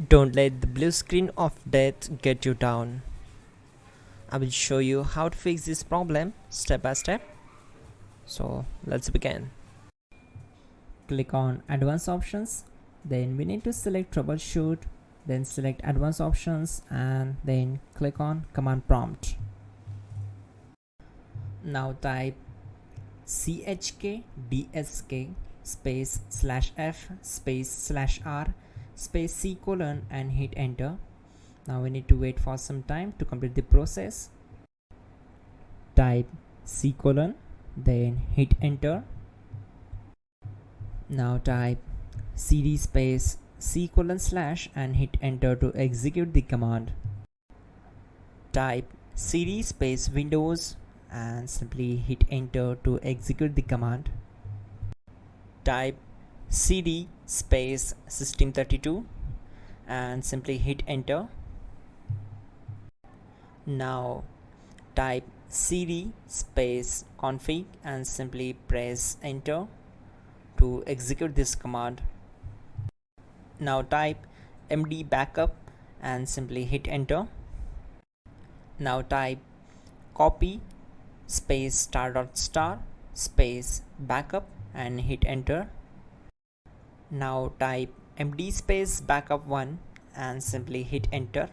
Don't let the blue screen of death get you down. I will show you how to fix this problem step by step. So let's begin. Click on Advanced Options. Then we need to select Troubleshoot. Then select Advanced Options and then click on Command Prompt. Now type chkdsk space /f space /r space c colon and hit enter. Now we need to wait for some time to complete the process. Type c colon, then hit enter. Now type cd space c colon / and hit enter to execute the command. Type cd space windows and simply hit enter to execute the command. Type cd space system32 and simply hit enter. Now type cd space config and simply press enter to execute this command. Now type md backup and simply hit enter. Now type copy space *** space backup and hit enter. Now type md space backup1 and simply hit enter.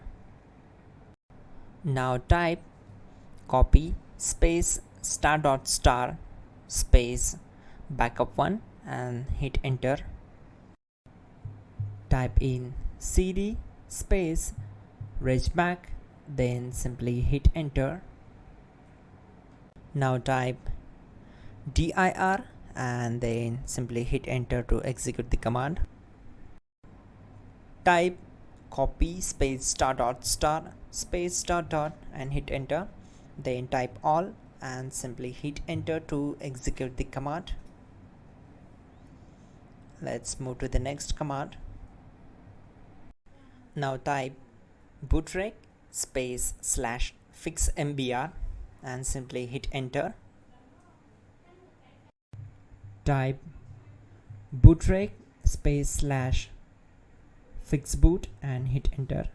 Now type copy space ** space backup1 and hit enter. Type in cd space regback, then simply hit enter. Now type dir and then simply hit enter to execute the command. Type copy space ** space .. and hit enter. Then type all and simply hit enter to execute the command. Let's move to the next command. Now type bootrec space /fixmbr and simply hit enter. Type bootrec space /fixboot and hit enter.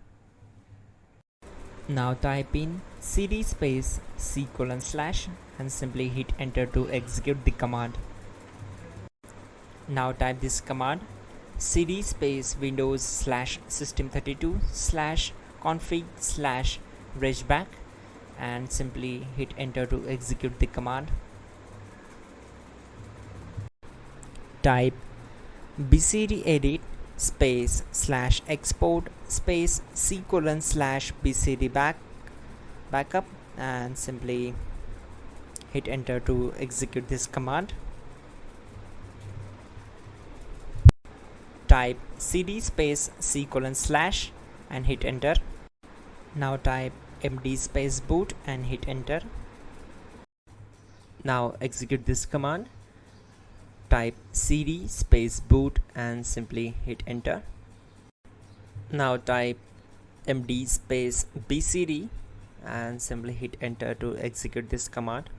Now type in cd space c colon / and simply hit enter to execute the command. Now type this command cd space windows /system32 /config /regback and simply hit enter to execute the command. Type bcdedit space /export space c colon /bcd backup and simply hit enter to execute this command. Type cd space c colon / and hit enter. Now type md space boot and hit enter. Now execute this command. Type cd space boot and simply hit enter. Now type md space bcd and simply hit enter to execute this command.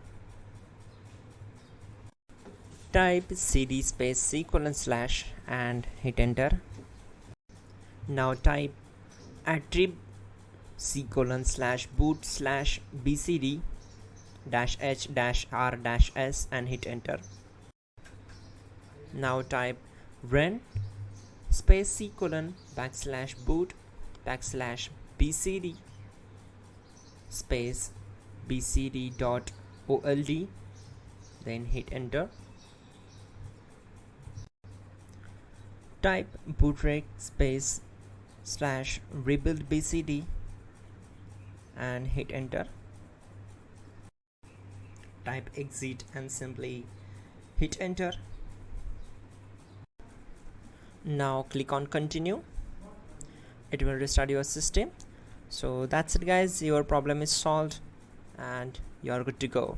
Type cd space c colon / and hit enter. Now type attrib c colon /boot /bcd -h -r -s and hit enter. Now type run space c colon /boot /bcd space bcd.old, then hit enter. Type bootrec space /rebuildbcd and hit enter. Type exit and simply hit enter. Now click on continue. It will restart your system. So that's it guys, your problem is solved and you are good to go.